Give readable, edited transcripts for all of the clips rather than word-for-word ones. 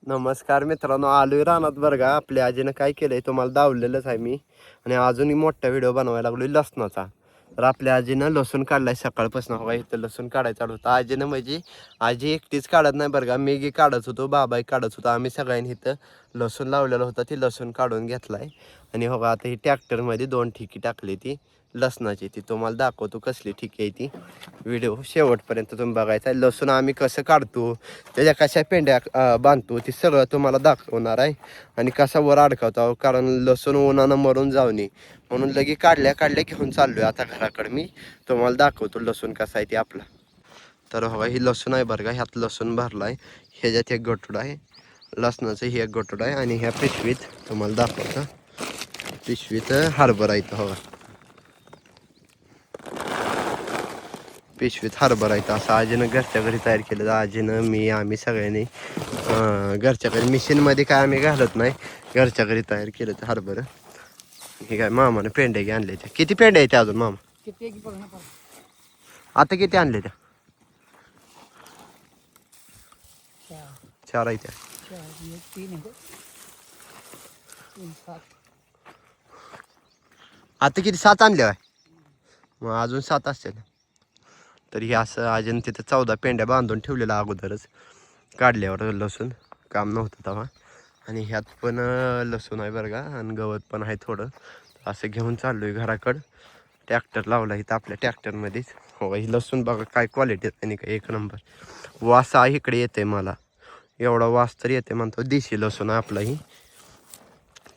नमस्कार मित्रांनो, आलोय रानात बरं का. आपल्या आजीनं काय केलंय तुम्हाला दावलेलंच आहे मी. आणि अजूनही मोठा व्हिडिओ बनवायला लागलोय लसणाचा. तर आपल्या आजीनं लसूण काढलाय सकाळपासून. हवा इथं लसूण काढायचं चालू होतं आजीनं. म्हणजे आजी एकटीच काढत नाही बरं का, मेगी काढत होतो, बाबाही काढत होतो, आम्ही सगळ्यांनी इथं लसूण लावलेलं होतं. ती लसूण काढून घेतलाय. आणि हो आता ही ट्रॅक्टरमध्ये 2 ठिकी टाकली ती लसणाची. ती तुम्हाला दाखवतो कसली ठिकी आहे ती. व्हिडिओ शेवटपर्यंत तुम्ही बघायचा आहे. लसूण आम्ही कसं काढतो, त्याच्या कशा पेंड्या बांधतो, ती सगळं तुम्हाला दाखवणार आहे. आणि कसा वर अडकवतो, कारण लसूण उन्हानं मरून जाऊ नये म्हणून लगे काढल्या घेऊन चाललोय आता घराकडे. मी तुम्हाला दाखवतो लसूण कसा आहे ते आपला. तर हो ही लसूण आहे बरं का. ह्यात लसूण भरलाय. ह्याच्यात एक गठुडा आहे लसणाचं, ही एक गठुडा आहे. आणि ह्या पिशवीत तुम्हाला दाखवतो, पिशवीत हरभरा इथं हो, पिशवीत हरभरा आहे. असं आजीनं घरच्या घरी तयार केलं. आजीनं मी आम्ही सगळ्यांनी घरच्या घरी, मिशीनमध्ये काय आम्ही घालत नाही, घरच्या घरी तयार केलं ते हरभरं. हे काय मामानं पेंड्या आणले त्या. किती पेंड्या आहेत अजून मामा? आता किती आणले त्या? 4 आहे त्या. आता किती 7 आणल्या? मग अजून 7 असतील. तर हे असं आजीनं तिथं 14 पेंड्या बांधून ठेवलेल्या अगोदरच, काढल्यावर लसूण काम नव्हतं तेव्हा. आणि ह्यात पण लसूण आहे बरं का, आणि गवत पण आहे थोडं. असं घेऊन चाललोय घराकडं. ट्रॅक्टर लावला इथं आपल्या ट्रॅक्टरमध्येच. हो ही लसूण बघा काय क्वालिटी आहे आणि काय एक नंबर. वास आहे इकडे येते मला, एवढा वास तर येते म्हणतो. देशी लसूण आहे आपला ही.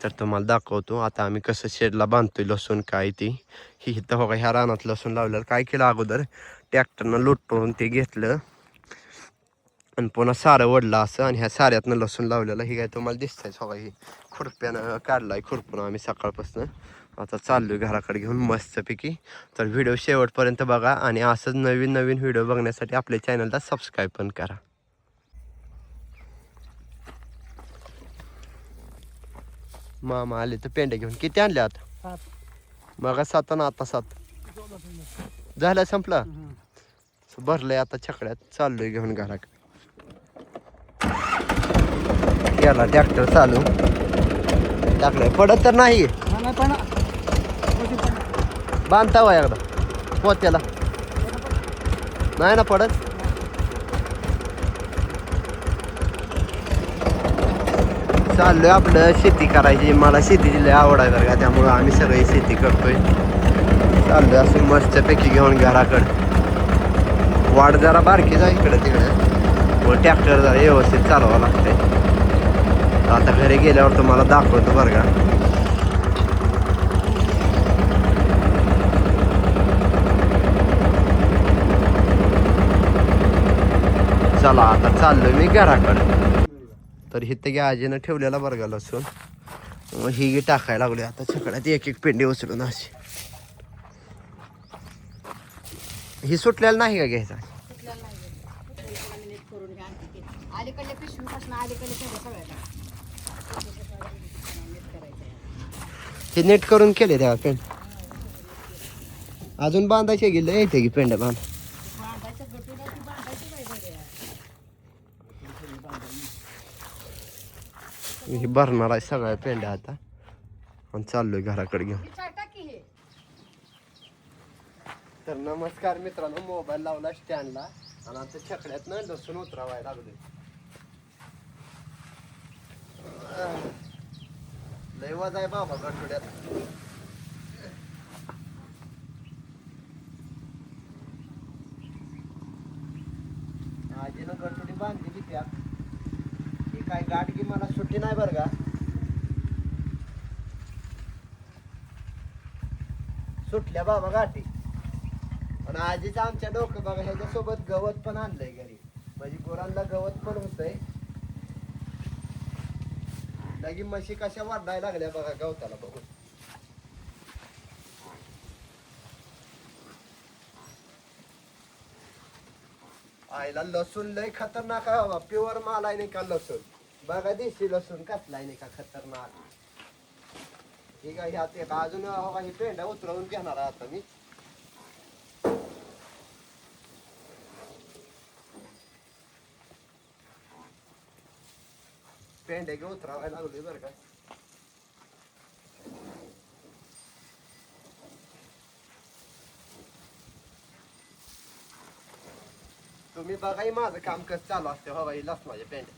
तर तुम्हाला दाखवतो आता आम्ही कसं शेडला बांधतोय लसूण काय ती. ही इथं बघा ह्या रानात लसूण लावल्यावर काय केलं अगोदर, ट्रॅक्टरनं लुटून ते घेतलं आणि पुन्हा सारं वडलं असं. आणि ह्या साऱ्यातनं लसूण लावलेलं. ही काय तुम्हाला दिसतंय बघा, ही खुरप्यानं काढलाय खुरपून आम्ही सकाळपासून. आता चाललोय घराकडे घेऊन मस्तपैकी. तर व्हिडिओ शेवटपर्यंत बघा आणि असंच नवीन नवीन व्हिडिओ बघण्यासाठी आपल्या चॅनलला सबस्क्राईब पण करा. मामा आले तर पेंड्या घेऊन. किती आणल्या आता? मग 7 आणि आता 7 झालं, संपला. भरलंय आता छकड्यात. चाललोय घेऊन घराकडे. याला ट्रॅक्टर चालू टाकलंय. पडत तर नाही बांधता वा एकदा पोत्याला, नाही ना पडत. चाललोय आपलं शेती करायची. मला शेतीची लय आवड आहे बरं का, त्यामुळं आम्ही सगळी शेती करतोय. चाललोय असं मस्तपैकी घेऊन घराकडं. वाढ जरा बारकी जा इकडं तिकडं, व ट्रॅक्टर जरा व्यवस्थित चालवावं लागतंय. आता घरी गेल्यावर तुम्हाला दाखवतो बरं का. चला आता चाललोय मी घराकडं. तर इथं घ्या आजीनं ठेवलेला बरं का लसूण. मग ही टाकायला लागली आता छकड्यात एक एक पेंडी उचलून अशी. ही सुटलेलं नाही का घ्यायचा? हे नेट करून केले तेव्हा पेंड. अजून बांधायचे गेले येते की पेंड्या बांध. हे भरणार आहे सगळ्या पेंड्या आता आणि चाललोय घराकडे घेऊन. तर नमस्कार मित्रांनो, मोबाईल लावला स्टँडला आणि आता छकड्यातनं लसूण उतरावायला लागलोय. लय वाज आहे बाबा गठुड्यात. आजीनं गठुडी बांधलेली त्यात. ही काय गाठ की मला सुट्टी नाही बरं का, सुटल्या बाबा गाठी. पण आजीचं आमच्या डोकं बघा, ह्याच्यासोबत गवत पण आणलंय घरी, म्हणजे गुरांना गवत पण होतंय. लगी म्हशी कशा वाढायला लागल्या बघा गवताला बघून. आईला लसूण लय खतरनाक आहे बाबा, प्युअर माल आहे नाही का लसूण. बघा देशी लसूण कसलाय नाही का खतरनाक. ठीक आहे, ह्यात एक अजून ही पेंड्या उतरवून घेणार आहे आता मी. पेंड्या घेऊन उतरावायला लागलोय बरं का. तुम्ही बघाही माझं काम कसं चालू असते हवा ही लसणाच्या पेंड्या.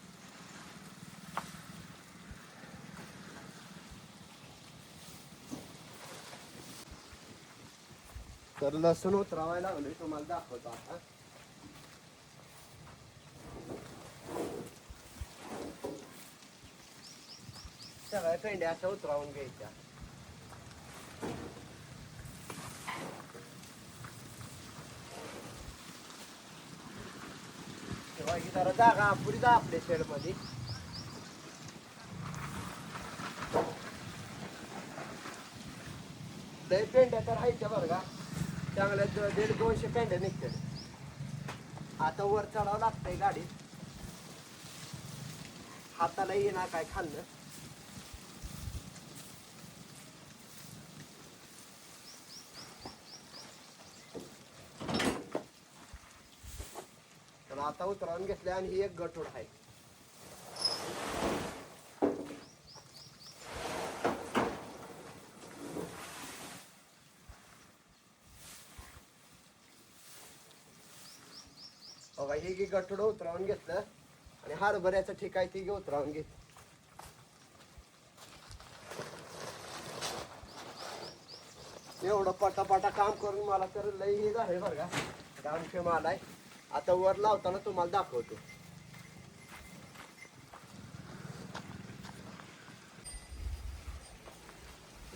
तर लसूण उतरावायला लागलोय तुम्हाला दाखवतो आता. सगळ्या पेंड्या अशा उतरावून घ्यायच्या. तेव्हा की जरा जागा पुरी जा आपल्या शेड मध्ये. लय पेंड्या तर राहायच्या बरं का, चांगल्या 150-200 पेंड्या निघतात. आता वर चढावं लागतंय गाडीत, हाताला येणार काय खाल्लं. तर आता उतरावून घेतले आणि ही एक गठोड आहे. बघा ही गी गठोड उतरावून घेतलं आणि हरभऱ्याचं ठीक आहे ती उतरावून घेतलं. एवढं पटापटा काम करून मला तर लई हे झालंय बरं का, रामक्षेम आलाय. आता वर लावताना तुम्हाला दाखवतो.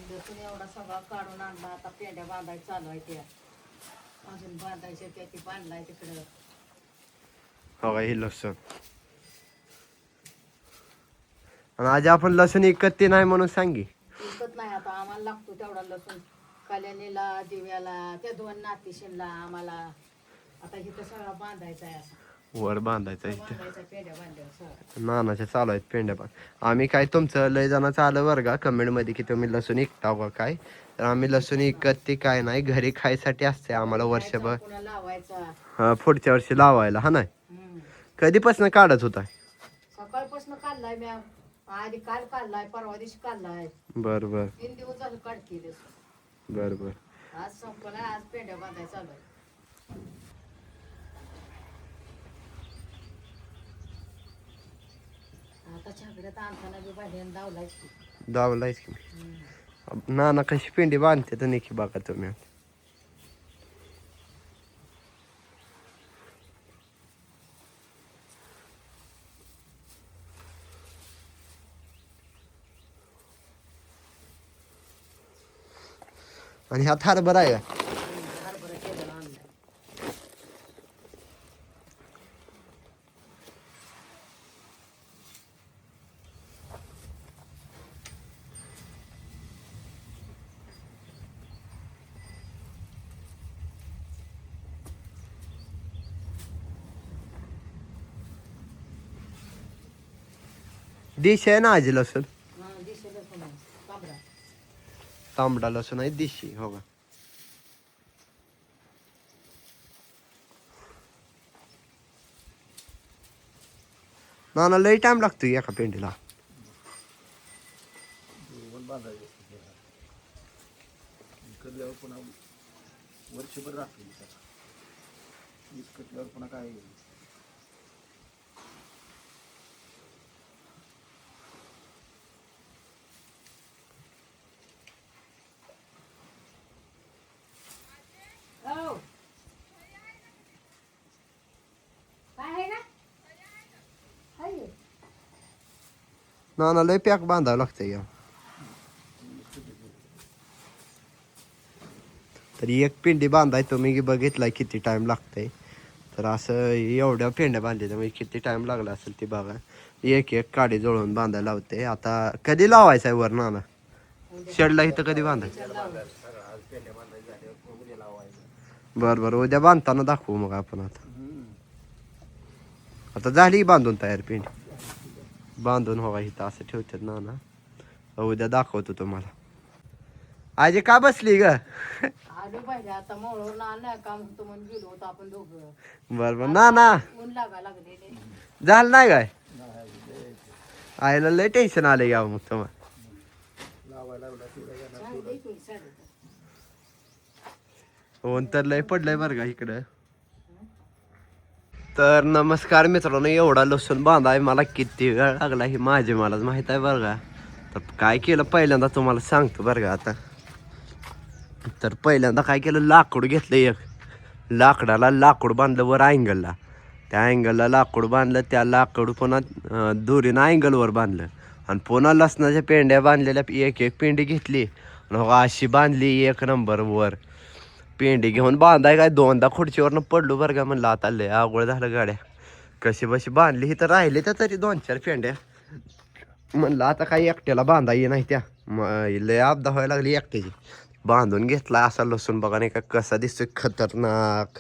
लसूण एवढा सगळा काढून आणला. आता पेंड्या बांधायला चालू आहे. त्या अजून बांधायच्या त्या ती बांधलाय तिकडं. बघा ही लसूण. आणि आज आपण लसूण इकत ते नाही म्हणून सांगी. विकत नाही आता आम्हाला लागतो तेवढा लसूण. कल्याणीला, दिव्याला, त्या 2 नातीशींला आम्हाला. आता इथं सगळा बांधायचा आहे. असं वर बांधायचं इथे. बांधायचा पेंड्या बांधल्यावर सगळं. नानाच्या चालू आहेत पेंड्या पण. आम्ही काय तुमचं लय जणांचं आलं बरं का कमेंट मध्ये की तुम्ही लसूण इकता का काय. तर आम्ही लसूण इकत ते काय नाही, घरी खायसाठी असते आम्हाला वर्षभर. पुन्हा लावायचा. हा पुढच्या वर्षी लावायला. हा नाही कधीपासून काढत होता. सकाळपासून काढलाय मी. आधी काल काढलाय, परवा दिवशी काढलाय. बर बर 3 दिवस झालं काढते बर बर. आज संपला. आज पेंड्या बांधायला चालू आहे. आता छाकड्यात आणताना बी भांड्यानं दावलायच की. दावलायच की. नाना कशी पेंडी बांधते तर नेकी बघा तुम्ही. आणि ह्यात हरभरा आहे का. हरभरा केलेला आणलाय. देशी आहे ना आजी लसूण. दिसे लसूण आहे. काबरा. तांबडा लसूण आहे देशी. हो का. नाना लई टाइम लागतो एका पेंडीला. पुन्हा वर्षभर राहतो कटल्यावर पुन्हा काय. नाना लय पॅक बांधावं लागतंय या. तर एक पेंडी बांधाय तुम्ही बघितलाय किती टाइम लागतंय. तर असं एवढ्या पेंड्या बांधल्या त्यामुळे किती टाइम लागला असेल ते बघा. एक एक काडी जुळवून बांधायला लावते. आता कधी लावायचं आहे वर नाना शेडला इथं कधी बांधायचं. बर बर उद्या बांधताना दाखवू मग आपण. आता झाली बांधून तयार पेंडी. बांधून हवा इथं असं ठेवतात नाना. उद्या दाखवतो तुम्हाला. आजी का बसली ग. आलो पाहिजे आता मोळवर आणलं काम होतं म्हणून गेलो होतो आपण दोघं. बर बर नाना ऊन लागा लागलेले. झालं नाही काय. आईला लय टेन्शन आलं या मग तुम्हाला लावायला लागला तिला येणार साडी दे की, साडी दे. ऊन तर लय पडलंय बरं का इकडं. तर नमस्कार मित्रांनो, एवढा लसूण बांधाय मला किती वेळ लागला हे माझे मलाच माहित आहे बरं का. तर काय केलं पहिल्यांदा तुम्हाला सांगतो बरं का. आता तर पहिल्यांदा काय केलं, लाकूड घेतलं एक, लाकडाला लाकूड बांधलं वर अँगलला, त्या अँगलला लाकूड बांधलं, त्या लाकूड पुन्हा दोरीनं अँगलवर बांधलं आणि पुन्हा लसणाच्या पेंड्या बांधलेल्या एक एक पेंडी घेतली आणि अशी बांधली एक नंबर वर. पेंडी घेऊन बांधाय काय दोनदा खुर्चीवरनं पडलो बरं का. म्हणलं आता लय अवघड झालं गाड्या, कशी बशी बांधली. ही तर राहिले त्या तरी 2-4 पेंड्या. म्हणलं आता काही एकट्याला बांधा ये नाही त्या, लय अपदा व्हायला लागली एकट्याची. बांधून घेतला असा लसूण बघा नाही का कसा दिसतोय, खतरनाक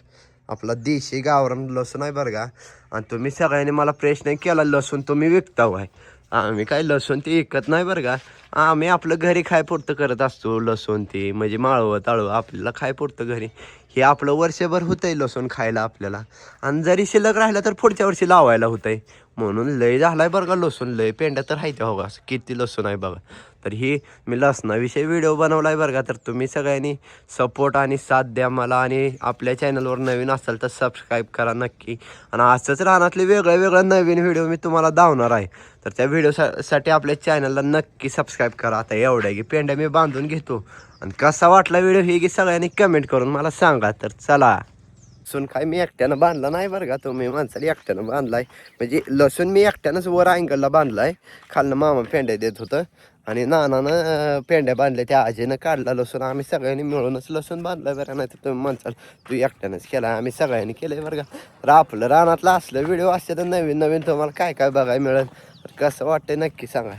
आपला देशी गावरान लसूण आहे बरं का. आणि तुम्ही सगळ्यांनी मला प्रश्न केला लसूण तुम्ही विकता काय. आम्ही काय लसूण ते विकत नाही बरं का. आम्ही आपलं घरी खायपुरतं करत असतो लसूण ते, म्हणजे माळवं ताळवं आपल्याला खायपुरतं घरी. हे आपलं वर्षभर होतंय लसूण खायला आपल्याला, आणि जरी शिल्लक राहिलं तर पुढच्या वर्षी लावायला होतंय. म्हणून लय झालाय बरं का लसूण, लय पेंड्या तर आहे त्या. हो असं किती लसूण आहे बघा. तर ही मी लसणाविषयी व्हिडिओ बनवला आहे बरं का. तर तुम्ही सगळ्यांनी सपोर्ट आणि साथ द्या मला, आणि आपल्या चॅनलवर नवीन असाल तर सबस्क्राईब करा नक्की. आणि असंच रानातले वेगळं नवीन व्हिडिओ मी तुम्हाला दावणार आहे. तर त्या व्हिडिओसाठी आपल्या चॅनलला नक्की सबस्क्राईब करा. आता एवढ्या की पेंड्या मी बांधून घेतो, आणि कसा वाटला व्हिडिओ हे की सगळ्यांनी कमेंट करून मला सांगा. तर चला, लसूण काय मी एकट्यानं बांधला नाही बरं का, तुम्ही माणसाला एकट्यानं बांधलाय. म्हणजे लसूण मी एकट्यानंच वर अँगलला बांधलाय, खालनं मामा पेंड्या देत होतं आणि नानानं पेंड्या बांधल्या, त्या आजीनं काढला लसूण. आम्ही सगळ्यांनी मिळूनच लसूण बांधलाय बरं. नाही तर तुम्ही माणसाला तू एकट्यानंच केला, आम्ही सगळ्यांनी केलंय बरं का. तर आपलं रानातलं असलं व्हिडिओ असते तर नवीन तुम्हाला काय काय बघायला मिळेल. तर कसं वाटतंय नक्की सांगा.